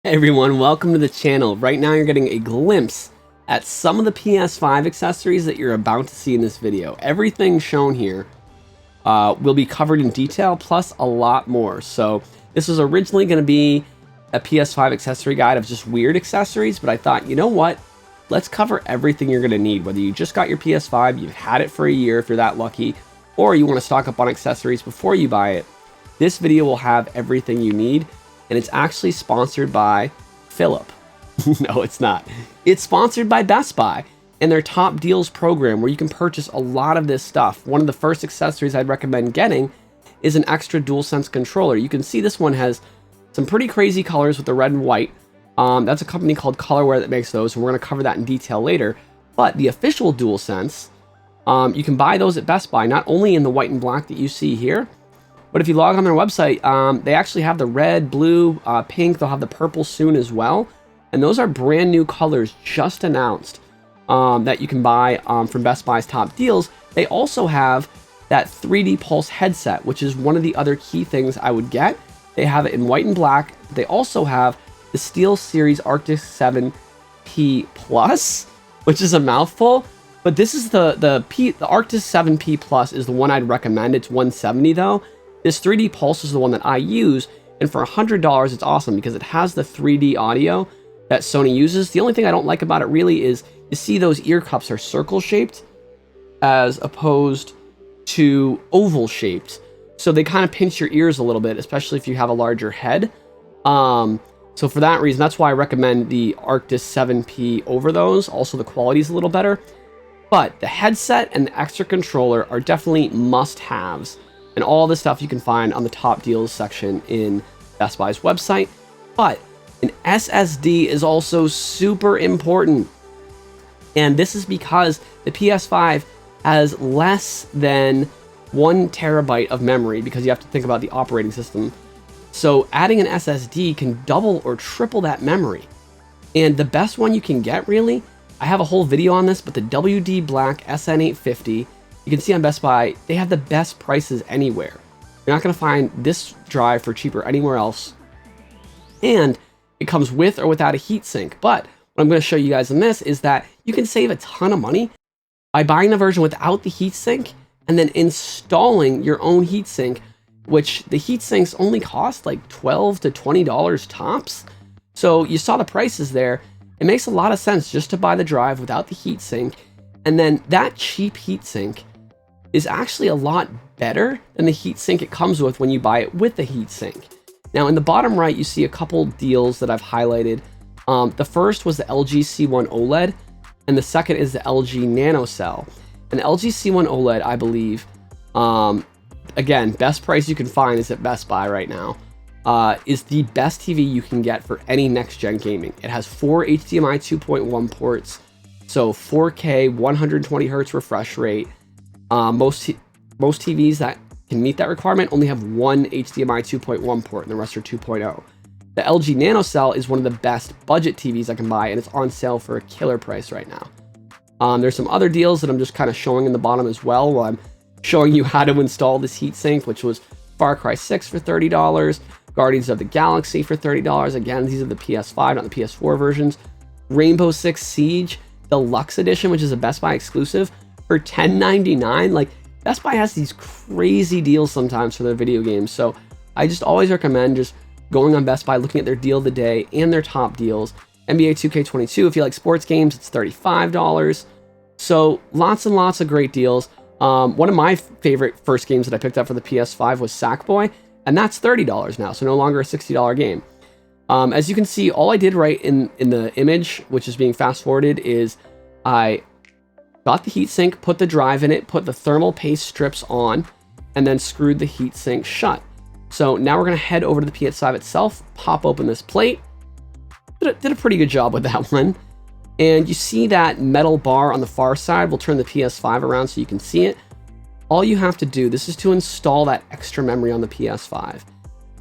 Hey everyone, welcome to the channel. Right now you're getting a glimpse at some of the PS5 accessories that you're about to see in this video. Everything shown here will be covered in detail, plus a lot more. So this was originally going to be a PS5 accessory guide of just weird accessories, but I thought, you know what? Let's cover everything you're going to need, whether you just got your PS5, you've had it for a year if you're that lucky, or you want to stock up on accessories before you buy it. This video will have everything you need. And it's actually sponsored by Philip. No, it's not. It's sponsored by Best Buy and their top deals program where you can purchase a lot of this stuff. One of the first accessories I'd recommend getting is an extra DualSense controller. You can see this one has some pretty crazy colors with the red and white. That's a company called Colorware that makes those, and we're going to cover that in detail later. But the official DualSense, you can buy those at Best Buy, not only in the white and black that you see here, but if you log on their website, they actually have the red, blue, pink. They'll have the purple soon as well. And those are brand new colors just announced that you can buy from Best Buy's top deals. They also have that 3D Pulse headset, which is one of the other key things I would get. They have it in white and black. They also have the SteelSeries Arctis 7P Plus, which is a mouthful. But this is the Arctis 7P Plus is the one I'd recommend. It's $170 though. This 3D Pulse is the one that I use, and for $100, it's awesome because it has the 3D audio that Sony uses. The only thing I don't like about it really is you see those ear cups are circle shaped as opposed to oval shaped. So they kind of pinch your ears a little bit, especially if you have a larger head. So for that reason, that's why I recommend the Arctis 7P over those. Also, the quality is a little better. But the headset and the extra controller are definitely must-haves. And all this stuff you can find on the top deals section in Best Buy's website. But an SSD is also super important. And this is because the PS5 has less than 1 terabyte of memory because you have to think about the operating system. So adding an SSD can double or triple that memory. And the best one you can get, really, I have a whole video on this, but the WD Black SN850, you can see on Best Buy, they have the best prices anywhere. You're not going to find this drive for cheaper anywhere else. And it comes with or without a heatsink. But what I'm going to show you guys in this is that you can save a ton of money by buying the version without the heatsink and then installing your own heatsink, which the heatsinks only cost like $12 to $20 tops. So you saw the prices there. It makes a lot of sense just to buy the drive without the heatsink. And then that cheap heatsink is actually a lot better than the heatsink it comes with when you buy it with the heatsink. Now in the bottom right, you see a couple deals that I've highlighted. The first was the LG C1 OLED, and the second is the LG NanoCell. And the LG C1 OLED, I believe, again, best price you can find is at Best Buy right now, is the best TV you can get for any next-gen gaming. It has 4 HDMI 2.1 ports, so 4K, 120 hertz refresh rate. Most TVs that can meet that requirement only have one HDMI 2.1 port, and the rest are 2.0. The LG NanoCell is one of the best budget TVs I can buy, and it's on sale for a killer price right now. There's some other deals that I'm just kind of showing in the bottom as well, while I'm showing you how to install this heatsink, which was Far Cry 6 for $30, Guardians of the Galaxy for $30. Again, these are the PS5, not the PS4 versions. Rainbow Six Siege Deluxe Edition, which is a Best Buy exclusive, for $10.99. Like, Best Buy has these crazy deals sometimes for their video games. So I just always recommend just going on Best Buy, looking at their deal of the day and their top deals. NBA 2K22, if you like sports games, it's $35. So lots and lots of great deals. One of my favorite first games that I picked up for the PS5 was Sackboy, and that's $30 now, so no longer a $60 game. As you can see, all I did right in the image, which is being fast forwarded, is I got the heatsink, put the drive in it, put the thermal paste strips on, and then screwed the heatsink shut. So now we're going to head over to the PS5 itself, pop open this plate. Did a pretty good job with that one. And you see that metal bar on the far side. We'll turn the PS5 around so you can see it. All you have to do, this is to install that extra memory on the PS5,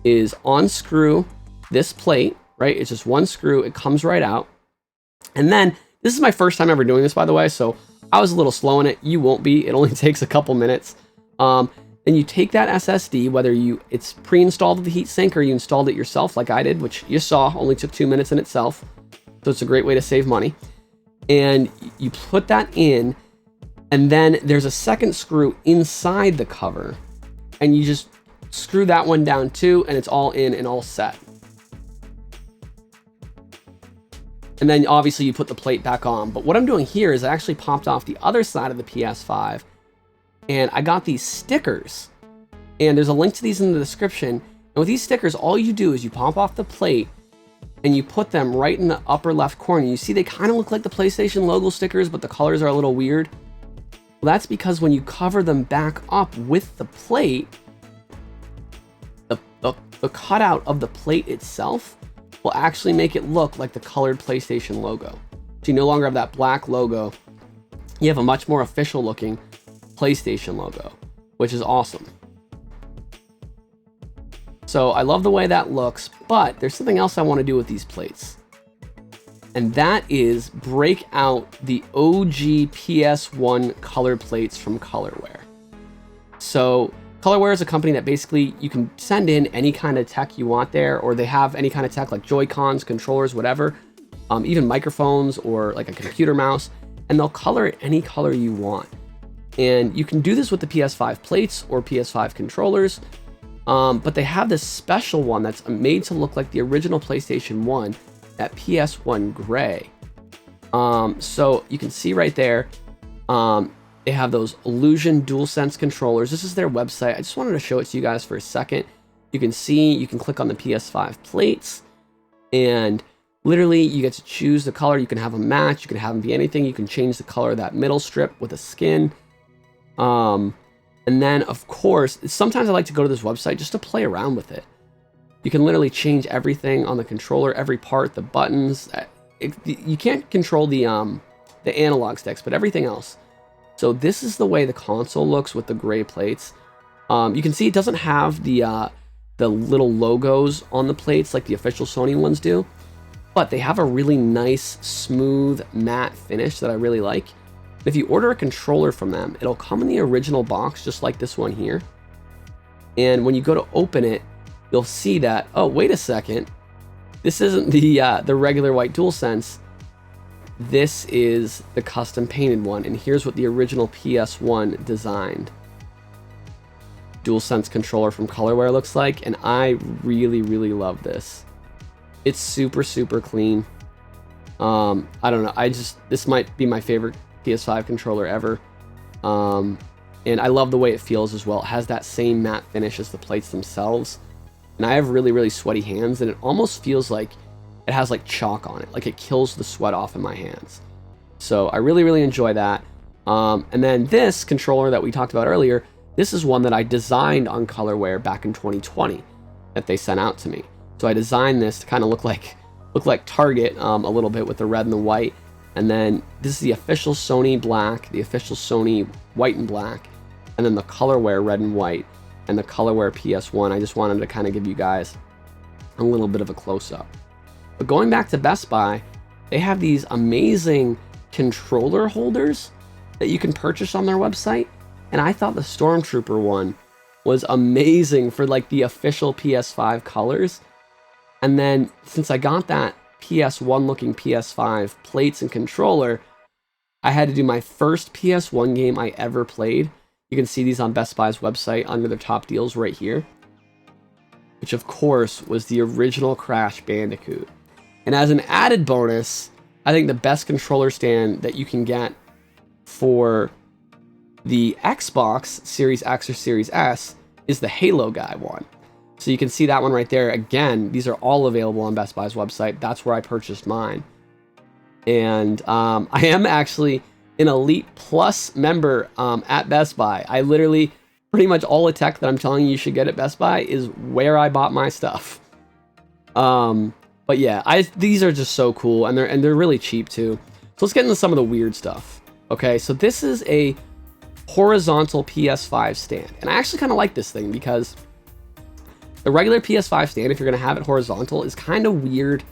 is unscrew this plate, right? It's just one screw. It comes right out. And then, this is my first time ever doing this, by the way, so I was a little slow in it. You won't be. It only takes a couple minutes. Then you take that SSD, whether it's pre-installed with the heatsink or you installed it yourself like I did, which you saw only took 2 minutes in itself. So it's a great way to save money. And you put that in, and then there's a second screw inside the cover, and you just screw that one down too, and it's all in and all set. And then obviously you put the plate back on. But what I'm doing here is I actually popped off the other side of the PS5, and I got these stickers. And there's a link to these in the description. And with these stickers, all you do is you pop off the plate, and you put them right in the upper left corner. You see they kind of look like the PlayStation logo stickers, but the colors are a little weird. Well, that's because when you cover them back up with the plate, the cutout of the plate itself will actually make it look like the colored PlayStation logo. So you no longer have that black logo. You have a much more official looking PlayStation logo, which is awesome. So I love the way that looks, but there's something else I want to do with these plates. And that is break out the OG PS1 color plates from Colorware. So Colorware is a company that basically you can send in any kind of tech you want there, or they have any kind of tech like Joy-Cons, controllers, whatever, even microphones or like a computer mouse, and they'll color it any color you want. And you can do this with the PS5 plates or PS5 controllers, but they have this special one that's made to look like the original PlayStation 1, that PS1 gray. So you can see right there, they have those Illusion DualSense controllers. This is their website. I just wanted to show it to you guys for a second. You can see, you can click on the PS5 plates, and literally you get to choose the color. You can have them match, you can have them be anything. You can change the color of that middle strip with a skin. And then of course, sometimes I like to go to this website just to play around with it. You can literally change everything on the controller, every part, the buttons. You can't control the analog sticks, but everything else. So this is the way the console looks with the gray plates. You can see it doesn't have the little logos on the plates like the official Sony ones do, but they have a really nice, smooth, matte finish that I really like. If you order a controller from them, it'll come in the original box, just like this one here. And when you go to open it, you'll see that, oh, wait a second, this isn't the regular white DualSense. This is the custom painted one, and here's what the original PS1 designed DualSense controller from Colorware looks like, and I really, really love this. It's super, super clean. I don't know, this might be my favorite PS5 controller ever. And I love the way it feels as well. It has that same matte finish as the plates themselves. And I have really, really sweaty hands, and it almost feels like it has like chalk on it, like it kills the sweat off in my hands. So I really, really enjoy that. And then this controller that we talked about earlier, this is one that I designed on Colorware back in 2020 that they sent out to me. So I designed this to kind of look like Target a little bit with the red and the white. And then this is the official Sony black, the official Sony white and black, and then the Colorware red and white, and the Colorware PS1. I just wanted to kind of give you guys a little bit of a close-up. But going back to Best Buy, they have these amazing controller holders that you can purchase on their website. And I thought the Stormtrooper one was amazing for like the official PS5 colors. And then since I got that PS1 looking PS5 plates and controller, I had to do my first PS1 game I ever played. You can see these on Best Buy's website under their top deals right here, which of course was the original Crash Bandicoot. And as an added bonus, I think the best controller stand that you can get for the Xbox Series X or Series S is the Halo guy one. So you can see that one right there. Again, these are all available on Best Buy's website. That's where I purchased mine. And I am actually an Elite Plus member at Best Buy. I literally, pretty much all the tech that I'm telling you should get at Best Buy is where I bought my stuff. But yeah, these are just so cool, and they're really cheap too. So let's get into some of the weird stuff. Okay, so this is a horizontal PS5 stand, and I actually kind of like this thing because the regular PS5 stand, if you're gonna have it horizontal, is kind of weird.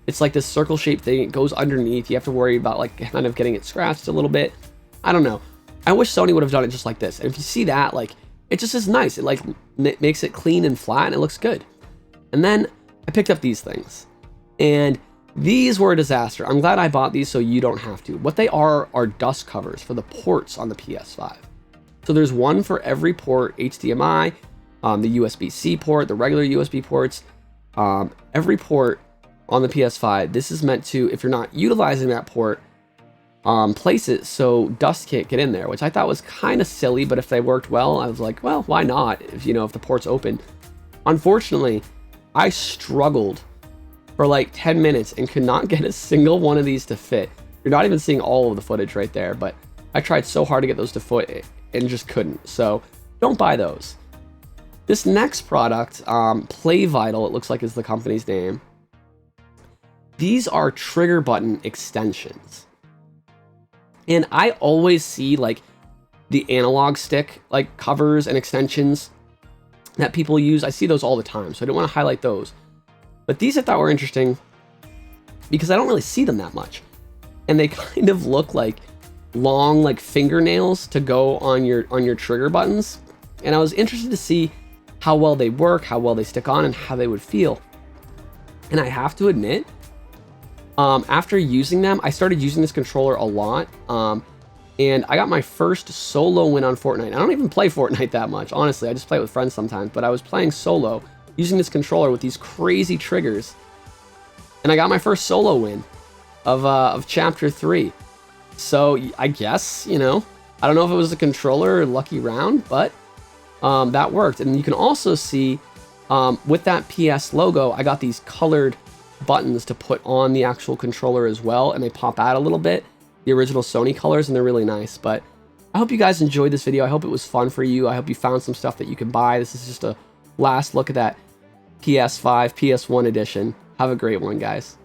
It's like this circle-shaped thing. It goes underneath. You have to worry about like kind of getting it scratched a little bit. I don't know. I wish Sony would have done it just like this. And if you see that, like it just is nice. It like makes it clean and flat and it looks good. And then I picked up these things, and these were a disaster. I'm glad I bought these so you don't have to. What they are dust covers for the ports on the PS5. So there's one for every port: HDMI, the USB-C port, the regular USB ports, every port on the PS5. This is meant to, if you're not utilizing that port, place it so dust can't get in there, which I thought was kind of silly, but if they worked well, I was like, well, why not? If if the port's open. Unfortunately, I struggled for like 10 minutes and could not get a single one of these to fit. You're not even seeing all of the footage right there, but I tried so hard to get those to fit and just couldn't. So don't buy those. This next product, Play Vital, it looks like is the company's name. These are trigger button extensions. And I always see like the analog stick like covers and extensions that people use. I see those all the time, so I don't want to highlight those. But these I thought were interesting because I don't really see them that much. And they kind of look like long like fingernails to go on your trigger buttons. And I was interested to see how well they work, how well they stick on, and how they would feel. And I have to admit, after using them, I started using this controller a lot. And I got my first solo win on Fortnite. I don't even play Fortnite that much, honestly. I just play it with friends sometimes. But I was playing solo using this controller with these crazy triggers. And I got my first solo win of Chapter 3. So I guess, I don't know if it was the controller or lucky round, but that worked. And you can also see with that PS logo, I got these colored buttons to put on the actual controller as well. And they pop out a little bit. The original Sony colors, and they're really nice. But I hope you guys enjoyed this video. I hope it was fun for you. I hope you found some stuff that you can buy. This is just a last look at that PS5, PS1 edition. Have a great one, guys.